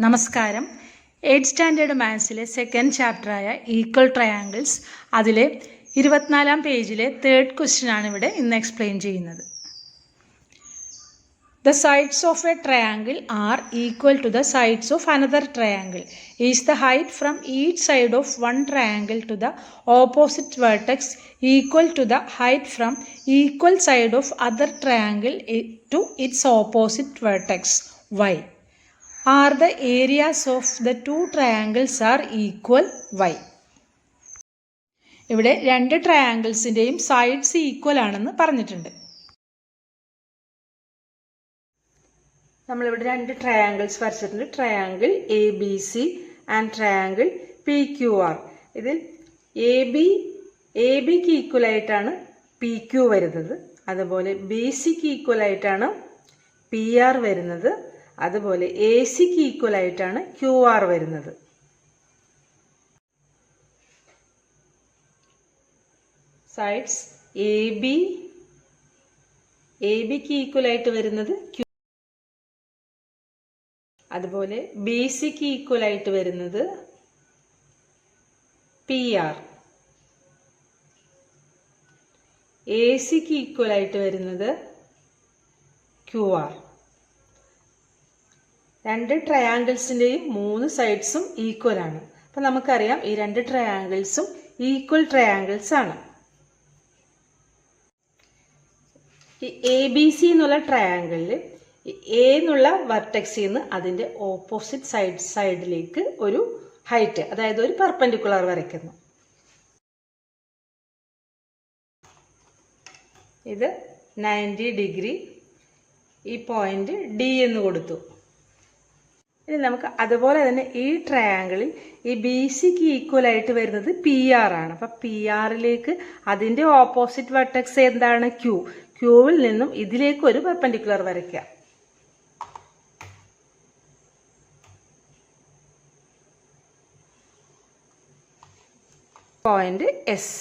നമസ്കാരം. 8th standard മാത്സിലെ second ചാപ്റ്ററായ ഈക്വൽ ട്രയാങ്കിൾസ് അതിലെ 24-ാം പേജിലെ തേർഡ് ക്വസ്റ്റ്യൻ ആണ് ഇവിടെ ഇന്ന് എക്സ്പ്ലെയിൻ ചെയ്യുന്നത്. The sides of a triangle are equal to the sides of another triangle. Is the height from each side of one triangle to the opposite vertex equal to the height from equal side of other triangle to its opposite vertex? Why? Are the areas of the two triangles are equal? Why? ഇവിടെ രണ്ട് ട്രയാങ്കിൾസിൻ്റെയും sides equal ആണെന്ന് പറഞ്ഞിട്ടുണ്ട്. നമ്മളിവിടെ രണ്ട് triangles വരച്ചിട്ടുണ്ട്. Triangle A B C and triangle P Q R. ഇതിൽ A ബിക്ക് equal ആയിട്ടാണ് പി ക്യു വരുന്നത്, അതുപോലെ ബി സിക്ക് ഈക്വൽ ആയിട്ടാണ് പി ആർ വരുന്നത്, അതുപോലെ എ സിക്ക് ഈക്വൽ ആയിട്ടാണ് ക്യു ആർ വരുന്നത്. സൈഡ്സ് എ ബിക്ക് ഈക്വൽ ആയിട്ട് വരുന്നത് ക്യു, അതുപോലെ ബി സിക്ക് ഈക്വൽ ആയിട്ട് വരുന്നത് പി ആർ, എ സിക്ക് ഈക്വൽ ആയിട്ട് വരുന്നത് ക്യു ആർ. രണ്ട് ട്രയാങ്കിൾസിൻ്റെയും മൂന്ന് സൈഡ്സും ഈക്വൽ ആണ്. അപ്പം നമുക്കറിയാം ഈ രണ്ട് ട്രയാങ്കിൾസും ഈക്വൽ ട്രയാങ്കിൾസ് ആണ്. ഈ എ ബി സി എന്നുള്ള ട്രയാങ്കിളിൽ എ എന്നുള്ള വെർട്ടെക്സിൽ നിന്ന് അതിൻ്റെ ഓപ്പോസിറ്റ് സൈഡിലേക്ക് ഒരു ഹൈറ്റ്, അതായത് ഒരു പെർപെൻഡിക്കുലർ വരയ്ക്കുന്നു. ഇത് 90 ഡിഗ്രി, ഈ പോയിന്റ് ഡി എന്ന് കൊടുത്തു. ഇനി നമുക്ക് അതുപോലെ തന്നെ ഈ ട്രയാങ്കിളിൽ ഈ ബി സിക്ക് ഈക്വൽ ആയിട്ട് വരുന്നത് പി ആർ ആണ്. അപ്പം പി ആറിലേക്ക് അതിൻ്റെ ഓപ്പോസിറ്റ് വെർട്ടെക്സ് എന്താണ്? ക്യൂ. ക്യൂവിൽ നിന്നും ഇതിലേക്ക് ഒരു പെർപെൻഡിക്കുലർ വരയ്ക്കുക. Point S.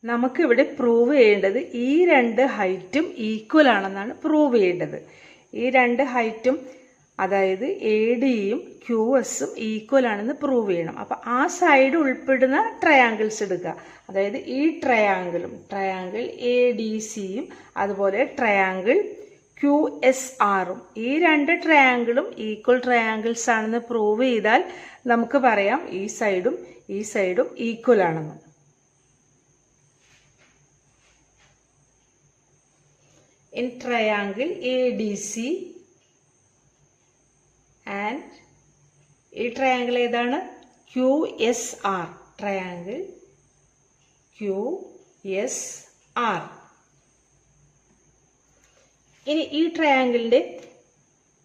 നമുക്കിവിടെ പ്രൂവ് ചെയ്യേണ്ടത് ഈ രണ്ട് ഹൈറ്റും ഈക്വൽ ആണെന്നാണ് പ്രൂവ് ചെയ്യേണ്ടത്. ഈ രണ്ട് ഹൈറ്റും, അതായത് എ ഡിയും ക്യു എസും ഈക്വൽ ആണെന്ന് പ്രൂവ് ചെയ്യണം. അപ്പം ആ സൈഡ് ഉൾപ്പെടുന്ന ട്രയാങ്കിൾസ് എടുക്കുക. അതായത് ഈ ട്രയാങ്കിൾ എ ഡി സിയും അതുപോലെ ട്രയാങ്കിൾ ക്യു എസ് ആറും, ഈ രണ്ട് ട്രയാങ്കിളും ഈക്വൽ ട്രയാങ്കിൾസ് ആണെന്ന് പ്രൂവ് ചെയ്താൽ നമുക്ക് പറയാം ഈ സൈഡും ഈക്വൽ ആണെന്ന്. In triangle ADC and ഈ ട്രയാങ്കിൾ ഏതാണ്? QSR. Triangle QSR. ഇനി ഈ ട്രയാങ്കിളിന്റെ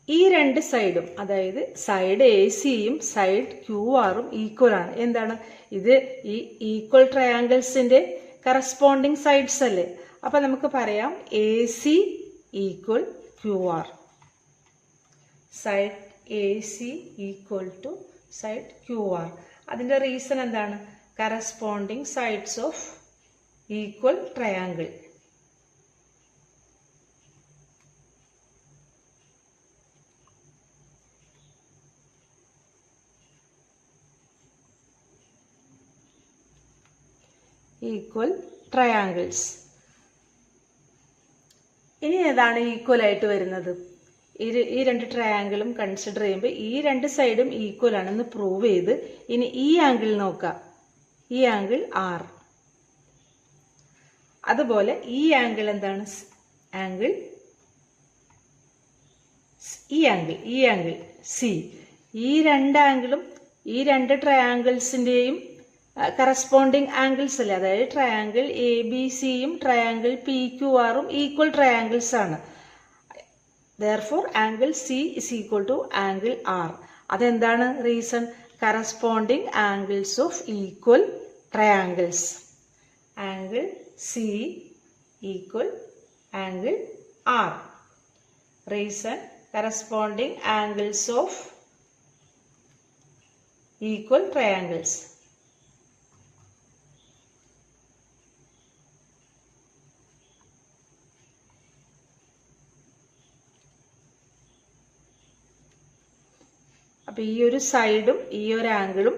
ഈ രണ്ട് സൈഡും, അതായത് സൈഡ് എ സിയും സൈഡ് ക്യു ആറും ഈക്വൽ ആണ്. എന്താണ് ഇത്? ഈ ഈക്വൽ ട്രയാങ്കിൾസിന്റെ കറസ്പോണ്ടിങ് സൈഡ്സ് അല്ലേ? അപ്പം നമുക്ക് പറയാം A C equal Q R. Side A C equal to side Q R. അതിൻ്റെ റീസൺ എന്താണ്? Corresponding sides of equal triangle. Equal triangles. ഇനി ഏതാണ് ഈക്വൽ ആയിട്ട് വരുന്നത്? ഈ രണ്ട് ട്രയാങ്കിളും കൺസിഡർ ചെയ്യുമ്പോൾ ഈ രണ്ട് സൈഡും ഈക്വൽ ആണെന്ന് പ്രൂവ് ചെയ്ത് ഇനി ഈ ആംഗിൾ നോക്കാം. ഈ ആംഗിൾ ആർ. അതുപോലെ ഈ ആംഗിൾ എന്താണ്? ഈ ആംഗിൾ സി. ഈ രണ്ട് ആംഗിളും ഈ രണ്ട് ട്രയാങ്കിൾസിൻ്റെയും കറസ്പോണ്ടിങ് ആംഗിൾസ് അല്ലേ? അതായത് ട്രയാങ്കിൾ എ ബി സിയും ട്രയാങ്കിൾ പി ക്യു ആറും ഈക്വൽ ട്രയാങ്കിൾസ് ആണ്. Therefore angle C is equal to angle R. അതെന്താണ് reason? Corresponding angles of equal triangles. Angle C equal angle R. Reason corresponding angles of equal triangles. അപ്പോൾ ഈ ഒരു സൈഡും ഈ ഒരു ആംഗിളും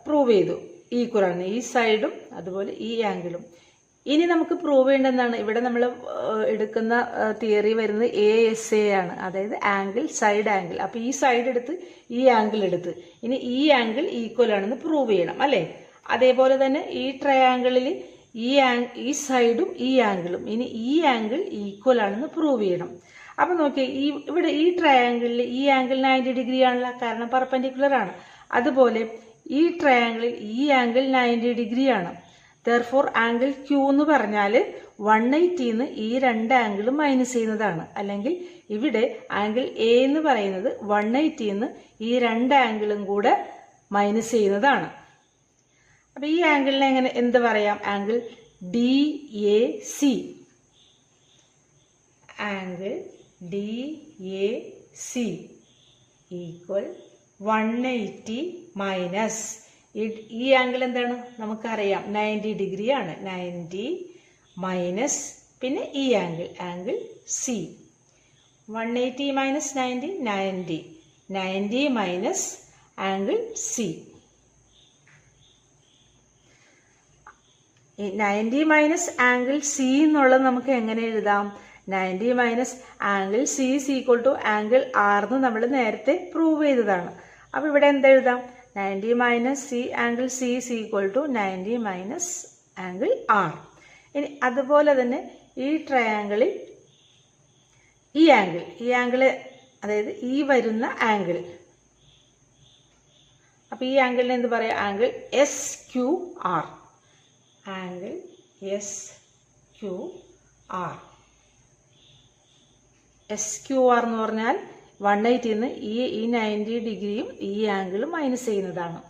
പ്രൂവ് ചെയ്തു ഈക്വൽ ആണ്, ഈ സൈഡും അതുപോലെ ഈ ആംഗിളും. ഇനി നമുക്ക് പ്രൂവ് ചെയ്യേണ്ടതാണ്, ഇവിടെ നമ്മൾ എടുക്കുന്ന തിയറി വരുന്നത് ASA ആണ്, അതായത് ആംഗിൾ സൈഡ് ആംഗിൾ. അപ്പോൾ ഈ സൈഡ് എടുത്ത് ഈ ആംഗിൾ എടുത്ത് ഇനി ഈ ആംഗിൾ ഈക്വൽ ആണെന്ന് പ്രൂവ് ചെയ്യണം അല്ലേ. അതേപോലെ തന്നെ ഈ ട്രയാംഗിളിൽ ഈ സൈഡും ഈ ആംഗിളും, ഇനി ഈ ആംഗിൾ ഈക്വൽ ആണെന്ന് പ്രൂവ് ചെയ്യണം. അപ്പം നോക്കിയേ, ഇവിടെ ഈ ട്രയാംഗിളിൽ ഈ ആംഗിൾ 90 ഡിഗ്രി ആണല്ലോ, കാരണം പെർപെൻഡിക്കുലർ ആണ്. അതുപോലെ ഈ ട്രയാംഗിളിൽ ഈ ആംഗിൾ 90 ഡിഗ്രി ആണ്. ദെർഫോർ ആംഗിൾ Q എന്ന് പറഞ്ഞാൽ 180ന്ന് ഈ രണ്ട് ആംഗിളും മൈനസ് ചെയ്യുന്നതാണ്. അല്ലെങ്കിൽ ഇവിടെ ആംഗിൾ A എന്ന് പറയുന്നത് 180ന്ന് ഈ രണ്ട് ആംഗിളും കൂടെ മൈനസ് ചെയ്യുന്നതാണ്. അപ്പം ഈ ആംഗിളിനെ എങ്ങനെ എന്ത് പറയാം? Angle DAC. Angle DAC equal 180 minus ഈ ആംഗിൾ എന്താണ് നമുക്കറിയാം 90 ഡിഗ്രി ആണ്. 90 മൈനസ് പിന്നെ ഈ angle C. 180 minus 90 90. 90 minus angle C. 90 minus angle C എന്നുള്ളത് നമുക്ക് എങ്ങനെ എഴുതാം? 90 minus angle C is equal to angle R എന്ന് നമ്മൾ നേരത്തെ പ്രൂവ് ചെയ്തതാണ്. അപ്പോൾ ഇവിടെ എന്തെഴുതാം? 90 minus C angle C is equal to 90 minus angle R. ഇനി അതുപോലെ തന്നെ ഈ ട്രയാംഗിളിൽ ഈ ആംഗിൾ അതായത് ഈ വരുന്ന ആംഗിൾ, അപ്പോൾ ഈ ആംഗിളിനെ എന്ത് പറയാം? Angle SQR. Angle SQR. SQR എന്ന് പറഞ്ഞാൽ 180ന്ന് ഈ 90 ഡിഗ്രിയും ഈ ആംഗിളും മൈനസ് ചെയ്യുന്നതാണ്.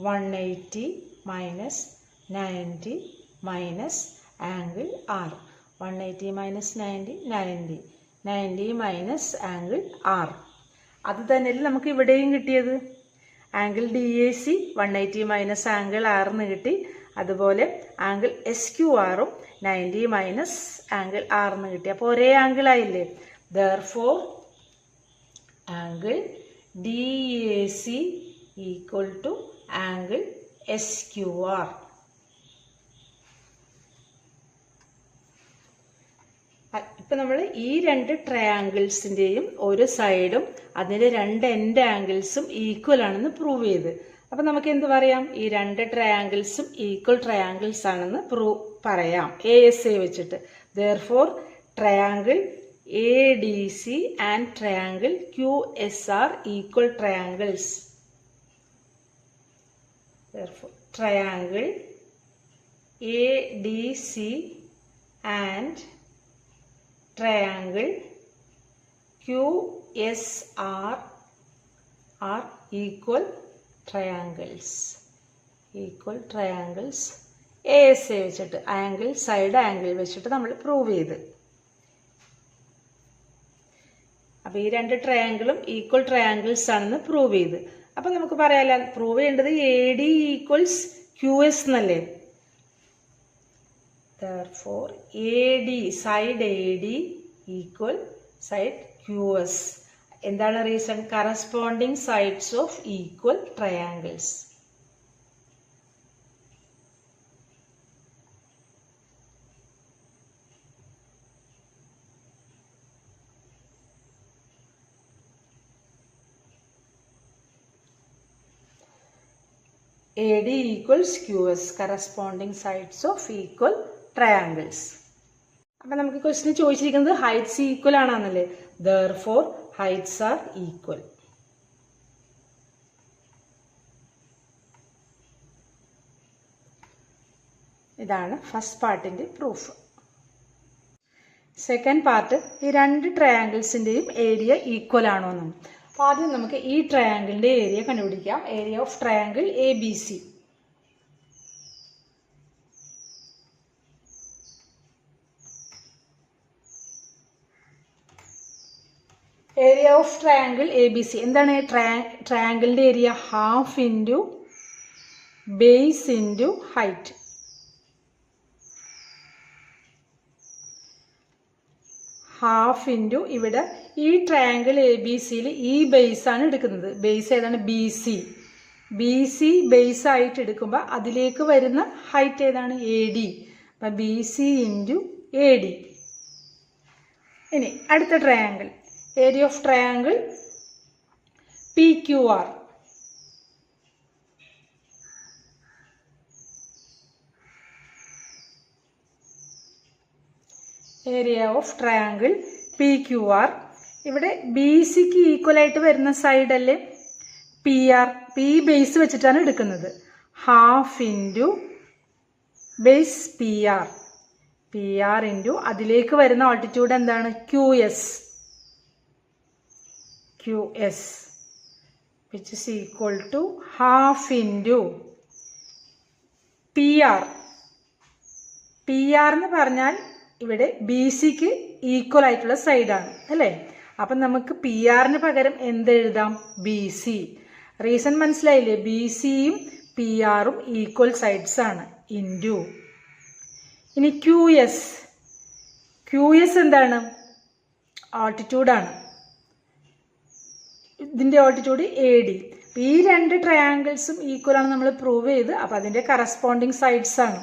180 minus 90 minus angle R. 180 minus 90 90. 90 minus angle R. അത് തന്നെയല്ലേ നമുക്ക് ഇവിടെയും കിട്ടിയത്. Angle DAC 180 minus angle R എന്ന് കിട്ടി. അതുപോലെ ആംഗിൾ SQRും 90 മൈനസ് ആംഗിൾ R എന്ന് കിട്ടി. അപ്പോൾ ഒരേ ആംഗിൾ ആയില്ലേ. Therefore angle DAC equal to angle SQR. ഇപ്പം നമ്മൾ ഈ രണ്ട് ട്രയാങ്കിൾസിൻ്റെയും ഒരു സൈഡും അതിൻ്റെ രണ്ട് എൻഡ് ആംഗിൾസും ഈക്വൽ ആണെന്ന് പ്രൂവ് ചെയ്ത്. അപ്പം നമുക്ക് എന്ത് പറയാം? ഈ രണ്ട് ട്രയാങ്കിൾസും ഈക്വൽ ട്രയാങ്കിൾസ് ആണെന്ന് പറയാം ASA വെച്ചിട്ട്. Therefore triangle ADC and triangle QSR equal triangles. Therefore, triangle ADC and triangle QSR are equal triangles. Equal triangles. ASA വെച്ചിട്ട് ആംഗിൾ സൈഡ് ആംഗിൾ വെച്ചിട്ട് നമ്മൾ പ്രൂവ് ചെയ്ത്. അപ്പോൾ ഈ രണ്ട് ട്രയാങ്കിളും ഈക്വൽ ട്രയാങ്കിൾസ് ആണെന്ന് പ്രൂവ് ചെയ്ത്. അപ്പം നമുക്ക് പറയാമല്ലോ, പ്രൂവ് ചെയ്യേണ്ടത് AD ഈക്വൽസ് QS എന്നല്ലേ. Therefore AD side AD equal side QS. എന്താണ് reason? Corresponding sides of equal triangles. AD equals QS, corresponding sides of equal triangles. അപ്പം നമുക്ക് ക്വസ്റ്റിന് ചോദിച്ചിരിക്കുന്നത് ഹൈറ്റ്സ് ഈക്വൽ ആണെന്നല്ലേ. Therefore heights are equal. ഇതാണ് first പാർട്ടിൻ്റെ proof. Second part, ഈ രണ്ട് ട്രയാങ്കിൾസിൻ്റെയും ഏരിയ ഈക്വൽ ആണോ എന്നും. അപ്പോൾ ആദ്യം നമുക്ക് ഈ ട്രയാങ്കിളിൻ്റെ ഏരിയ കണ്ടുപിടിക്കാം. Area of triangle ABC. Area of triangle ABC എന്താണ്? ട്രയാങ്കിളിൻ്റെ area half into base into height. Half into ഇവിടെ ഈ ട്രയാങ്കിൾ എ ബി സിയിൽ ഈ ബേസ് ആണ് എടുക്കുന്നത്. ബേസ് ഏതാണ്? B C. B C base ആയിട്ട് എടുക്കുമ്പോൾ അതിലേക്ക് വരുന്ന ഹൈറ്റ് ഏതാണ്? A D. അപ്പം B C into A D. ഇനി അടുത്ത triangle, area of triangle P Q R. Area of triangle P Q R. ഇവിടെ ബി സിക്ക് ഈക്വൽ ആയിട്ട് വരുന്ന സൈഡ് അല്ലേ പി ആർ. പി ബേസ് വെച്ചിട്ടാണ് എടുക്കുന്നത്. Half into base P R. P R into അതിലേക്ക് വരുന്ന ഓൾട്ടിറ്റ്യൂഡ് എന്താണ്? Q S. Q S which is equal to half into P R. P R എന്ന് പറഞ്ഞാൽ ഇവിടെ ബി സിക്ക് ഈക്വൽ ആയിട്ടുള്ള സൈഡാണ് അല്ലേ. അപ്പം നമുക്ക് പി ആറിന് പകരം എന്തെഴുതാം? B C. റീസൺ മനസ്സിലായില്ലേ? ബി സിയും പി ആറും ഈക്വൽ സൈഡ്സ് ആണ്. ഇൻറ്റു ഇനി ക്യു എസ്. ക്യു എസ് എന്താണ്? ഓൾട്ടിറ്റ്യൂഡാണ്. ഇതിൻ്റെ ഓൾട്ടിറ്റ്യൂഡ് എ ഡി. ഈ രണ്ട് ട്രയാങ്കിൾസും ഈക്വൽ ആണ് നമ്മൾ പ്രൂവ് ചെയ്ത്. അപ്പം അതിൻ്റെ കറസ്പോണ്ടിങ് സൈഡ്സ് ആണ്.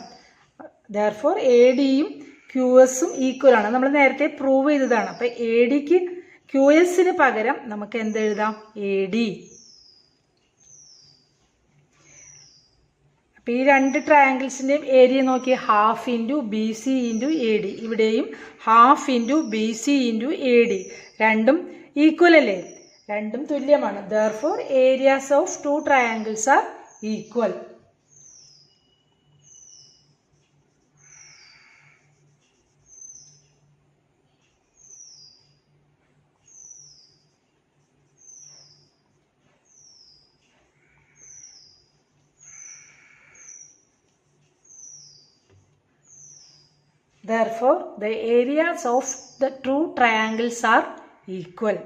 ദെയർഫോർ എ ഡിയും ക്യു എസും ഈക്വൽ ആണ്. നമ്മൾ നേരത്തെ പ്രൂവ് ചെയ്തതാണ്. അപ്പം എ ഡിക്ക് ക്യു എസിന് പകരം നമുക്ക് എന്തെഴുതാം? A D. അപ്പം ഈ രണ്ട് ട്രയാങ്കിൾസിൻ്റെയും ഏരിയ നോക്കി, half into B C into A D. ഇവിടെയും half into B C into A D. രണ്ടും ഈക്വൽ അല്ലേ? രണ്ടും തുല്യമാണ്. Therefore areas of two triangles are equal. Therefore, the areas of the two triangles are equal.